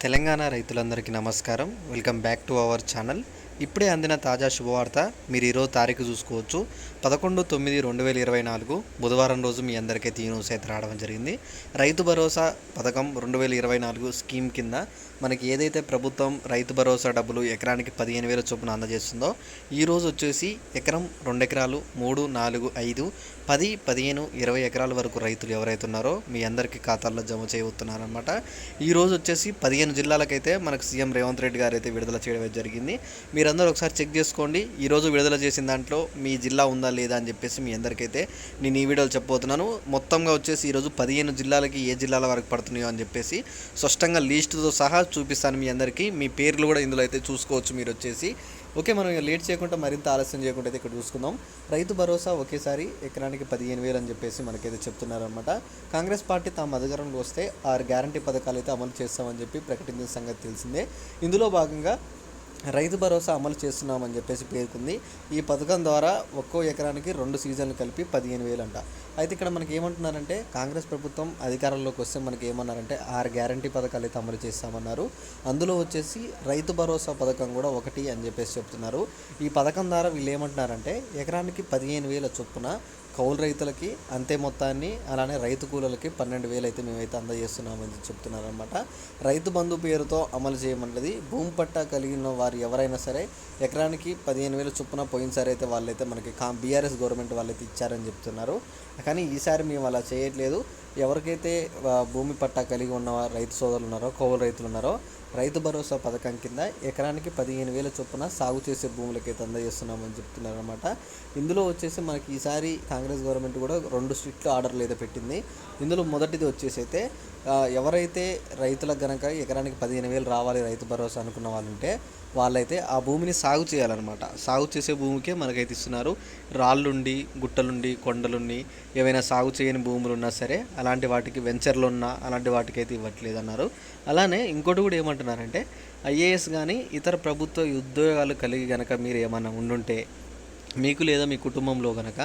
తెలంగాణ రైతులందరికీ నమస్కారం. Welcome back to our channel. ఇప్పుడే అందిన తాజా శుభవార్త. మీరు ఈరోజు తారీఖు చూసుకోవచ్చు, 11/9/2024 బుధవారం రోజు మీ అందరికైతే ఈ న్యూస్ అయితే రావడం జరిగింది. రైతు భరోసా పథకం 2024 స్కీమ్ కింద మనకి ఏదైతే ప్రభుత్వం రైతు భరోసా డబ్బులు ఎకరానికి 15,000 చొప్పున అందజేస్తుందో, ఈరోజు వచ్చేసి ఎకరం 2 ఎకరాలు 3, 4, 5, 10, 15, 20 ఎకరాల వరకు రైతులు ఎవరైతే ఉన్నారో మీ అందరికీ ఖాతాల్లో జమ చేయబోతున్నారనమాట. ఈరోజు వచ్చేసి 15 జిల్లాలకైతే మనకు సీఎం రేవంత్ రెడ్డి గారు అయితే విడుదల చేయడం జరిగింది. మీరందరూ ఒకసారి చెక్ చేసుకోండి, ఈరోజు విడుదల చేసిన దాంట్లో మీ జిల్లా ఉందా లేదా అని చెప్పేసి మీ అందరికైతే నేను ఈ వీడియోలో చెప్పబోతున్నాను. మొత్తంగా వచ్చేసి ఈరోజు 15 జిల్లాలకి ఏ జిల్లాల వరకు పడుతున్నాయో అని చెప్పేసి స్పష్టంగా లిస్టుతో సహా చూపిస్తాను మీ అందరికీ. మీ పేర్లు కూడా ఇందులో అయితే చూసుకోవచ్చు మీరు వచ్చేసి. ఓకే, మనం లేట్ చేయకుండా మరింత ఆలస్యం చేయకుండా అయితే ఇక్కడ చూసుకుందాం. రైతు భరోసా ఒకేసారి ఎకరానికి 15,000 అని చెప్పేసి మనకైతే చెప్తున్నారనమాట. కాంగ్రెస్ పార్టీ తాము అధికారంలో వస్తే 6 గ్యారంటీ పథకాలు అయితే అమలు చేస్తామని చెప్పి ప్రకటించిన సంగతి తెలిసిందే. ఇందులో భాగంగా రైతు భరోసా అమలు చేస్తున్నామని చెప్పేసి పేర్కొంది. ఈ పథకం ద్వారా ఒక్కో ఎకరానికి 2 సీజన్లు కలిపి 15,000 అంట. అయితే ఇక్కడ మనకి ఏమంటున్నారంటే, కాంగ్రెస్ ప్రభుత్వం అధికారంలోకి వస్తే మనకి ఏమన్నారంటే 6 గ్యారంటీ పథకాలు అయితే అమలు చేస్తామన్నారు. అందులో వచ్చేసి రైతు భరోసా పథకం కూడా ఒకటి అని చెప్పేసి చెప్తున్నారు. ఈ పథకం ద్వారా వీళ్ళు ఏమంటున్నారంటే ఎకరానికి 15,000 చొప్పున కౌలు రైతులకి అంతే మొత్తాన్ని, అలానే రైతు కూలీలకి 12,000 అయితే మేమైతే అందజేస్తున్నామని చెప్తున్నారనమాట. రైతు బంధు పేరుతో అమలు చేయమన్నది. భూమి పట్టా కలిగిన వారు ఎవరైనా సరే ఎకరానికి 15,000 చొప్పున పోయినసారి అయితే వాళ్ళైతే మనకి బీఆర్ఎస్ గవర్నమెంట్ వాళ్ళైతే ఇచ్చారని చెప్తున్నారు. కానీ ఈసారి మేము అలా చేయట్లేదు. ఎవరికైతే భూమి పట్టా కలిగి ఉన్న రైతు సోదరులు ఉన్నారో, కౌలు రైతులు ఉన్నారో, రైతు భరోసా పథకం కింద ఎకరానికి 15,000 చొప్పున సాగు చేసే భూములకైతే అందజేస్తున్నామని చెప్తున్నారు అనమాట. ఇందులో వచ్చేసి మనకి ఈసారి కాంగ్రెస్ గవర్నమెంట్ కూడా 2 స్ట్రిక్ట్ ఆర్డర్లు అయితే పెట్టింది. ఇందులో మొదటిది వచ్చేసి అయితే ఎవరైతే రైతులకు గనక ఎకరానికి 15,000 రావాలి రైతు భరోసా అనుకున్న వాళ్ళుంటే వాళ్ళైతే ఆ భూమిని సాగు చేయాలన్నమాట. సాగు చేసే భూమికే మనకైతే ఇస్తున్నారు. రాళ్ళుండి, గుట్టలుండి, కొండలుండి ఏవైనా సాగు చేయని భూములు ఉన్నా సరే అలాంటి వాటికి, వెంచర్లు ఉన్నా అలాంటి వాటికి అయితే ఇవ్వట్లేదు అన్నారు. అలానే ఇంకోటి కూడా ఏమంటున్నారంటే, ఐఏఎస్ కానీ ఇతర ప్రభుత్వ ఉద్యోగాలు కలిగి కనుక మీరు ఏమన్నా ఉండుంటే మీకు లేదా మీ కుటుంబంలో కనుక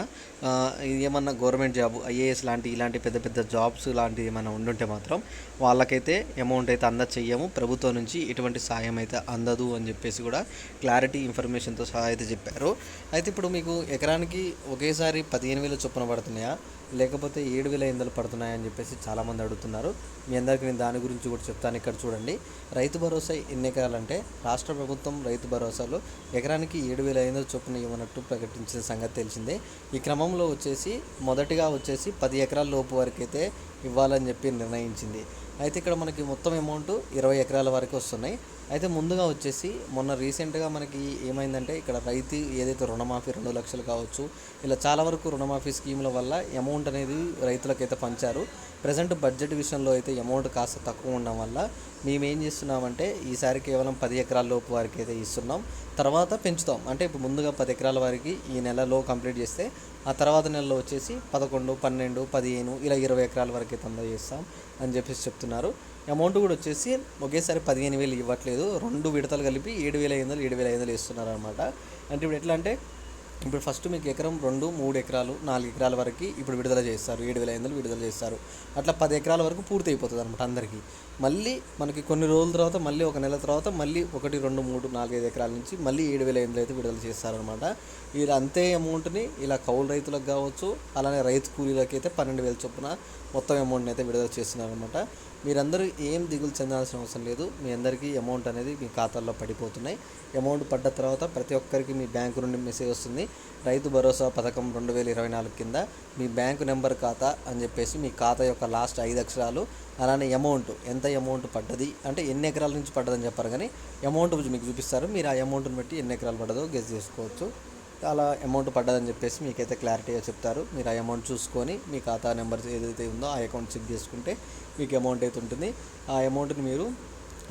ఏమన్నా గవర్నమెంట్ జాబ్, ఐఏఎస్ లాంటి ఇలాంటి పెద్ద పెద్ద జాబ్స్ లాంటివి ఏమైనా ఉండుంటే మాత్రం వాళ్ళకైతే అమౌంట్ అయితే చెయ్యము, ప్రభుత్వం నుంచి ఎటువంటి సాయం అయితే అందదు అని చెప్పేసి కూడా క్లారిటీ ఇన్ఫర్మేషన్తో సహా అయితే చెప్పారు. అయితే ఇప్పుడు మీకు ఎకరానికి ఒకేసారి 15,000 చొప్పున పడుతున్నాయా, లేకపోతే 7,500 పడుతున్నాయని చెప్పేసి చాలామంది అడుగుతున్నారు. మీ అందరికీ నేను దాని గురించి కూడా చెప్తాను. ఇక్కడ చూడండి, రైతు భరోసా ఎన్ని ఎకరాలంటే రాష్ట్ర ప్రభుత్వం రైతు భరోసాలో ఎకరానికి 7,500 చొప్పున ఇవ్వనట్టు ప్రకటించిన సంగతి తెలిసిందే. ఈ క్రమంలో వచ్చేసి మొదటిగా వచ్చేసి 10 ఎకరాల లోపు వరకు అయితే ఇవ్వాలని చెప్పి నిర్ణయించింది. అయితే ఇక్కడ మనకి మొత్తం అమౌంట్ 20 ఎకరాల వరకు వస్తున్నాయి. అయితే ముందుగా వచ్చేసి మొన్న రీసెంట్గా మనకి ఏమైందంటే, ఇక్కడ రైతు ఏదైతే రుణమాఫీ 2 లక్షలు కావచ్చు, ఇలా చాలా వరకు రుణమాఫీ స్కీముల వల్ల అమౌంట్ అనేది రైతులకైతే పంచారు. ప్రజెంట్ బడ్జెట్ విషయంలో అయితే అమౌంట్ కాస్త తక్కువ ఉండడం వల్ల మేమేం చేస్తున్నామంటే ఈసారి కేవలం 10 ఎకరాల లోపు వారికి అయితే ఇస్తున్నాం. తర్వాత పెంచుతాం. అంటే ఇప్పుడు ముందుగా 10 ఎకరాల వారికి ఈ నెలలో కంప్లీట్ చేస్తే ఆ తర్వాత నెలలో వచ్చేసి 11, 12, 15 ఇలా 20 ఎకరాల వరకు అయితే అందజేస్తాం అని చెప్పేసి చెప్తున్నారు. అమౌంట్ కూడా వచ్చేసి ఒకేసారి 15,000 ఇవ్వట్లేదు, 2 విడతలు కలిపి 7,500 ఇస్తున్నారు అనమాట. అంటే ఇప్పుడు ఎట్లా అంటే, ఇప్పుడు ఫస్ట్ మీకు ఎకరం 2, 3 ఎకరాలు, 4 ఎకరాల వరకు ఇప్పుడు విడుదల చేస్తారు, 7,500 విడుదల చేస్తారు. అట్లా 10 ఎకరాల వరకు పూర్తి అయిపోతుంది అనమాట అందరికీ. మళ్ళీ మనకి కొన్ని రోజుల తర్వాత, మళ్ళీ 1 నెల తర్వాత మళ్ళీ 1, 2, 3, 4, 5 ఎకరాల నుంచి మళ్ళీ 7,500 అయితే విడుదల చేస్తారనమాట. ఇలా అంతే అమౌంట్ని ఇలా కౌలు రైతులకు కావచ్చు, అలానే రైతు కూలీలకి అయితే 12,000 చొప్పున మొత్తం అమౌంట్ని అయితే విడుదల చేస్తున్నారనమాట. మీరందరూ ఏం దిగులు చెందాల్సిన అవసరం లేదు. మీ అందరికీ అమౌంట్ అనేది మీ ఖాతాల్లో పడిపోతున్నాయి. అమౌంట్ పడ్డ తర్వాత ప్రతి ఒక్కరికి మీ బ్యాంకు నుండి మెసేజ్ వస్తుంది, రైతు భరోసా పథకం 2024 కింద మీ బ్యాంకు నెంబర్ ఖాతా అని చెప్పేసి మీ ఖాతా యొక్క లాస్ట్ 5 అక్షరాలు, అలానే అమౌంట్ ఎంత అమౌంట్ పడ్డది అంటే ఎన్ని ఎకరాల నుంచి పడ్డదని చెప్పారు, కానీ అమౌంట్ మీకు చూపిస్తారు. మీరు ఆ అమౌంట్ని బట్టి ఎన్ని ఎకరాలు పడ్డదో గెస్ చేసుకోవచ్చు. అలా అమౌంట్ పడ్డదని చెప్పేసి మీకైతే క్లారిటీగా చెప్తారు. మీరు ఆ అమౌంట్ చూసుకొని మీ ఖాతా నెంబర్ ఏదైతే ఉందో ఆ అకౌంట్ చెక్ చేసుకుంటే మీకు అమౌంట్ అయితే ఉంటుంది. ఆ అమౌంట్ని మీరు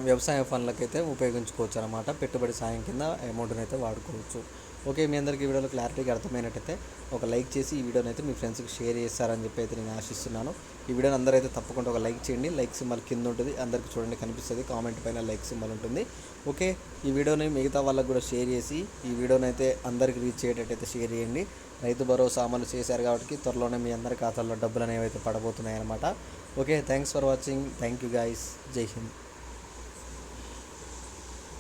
వ్యవసాయ పనులకైతే ఉపయోగించుకోవచ్చు అనమాట. పెట్టుబడి సాయం కింద అమౌంట్ని అయితే వాడుకోవచ్చు. ఓకే, మీ అందరికీ ఈ వీడియోలో క్లారిటీగా అర్థమైనట్టయితే ఒక లైక్ చేసి ఈ వీడియోని అయితే మీ ఫ్రెండ్స్కి షేర్ చేస్తారని చెప్పి అయితే నేను ఆశిస్తున్నాను. ఈ వీడియోని అందరూ అయితే తప్పకుండా ఒక లైక్ చేయండి. లైక్ సింబల్ కింద ఉంటుంది, అందరికీ చూడండి కనిపిస్తుంది, కామెంట్ పైన లైక్ సింబల్ ఉంటుంది. ఓకే, ఈ వీడియోని మిగతా వాళ్ళకు కూడా షేర్ చేసి ఈ వీడియోని అయితే అందరికీ రీచ్ అయ్యేటట్టయితే షేర్ చేయండి. రైతు భరోసా అమలు చేశారు కాబట్టి త్వరలోనే మీ అందరి ఖాతాల్లో డబ్బులు అనేవి అయితే పడబోతున్నాయి అన్నమాట. Okay, thanks for watching. Thank you guys. జై హింద్.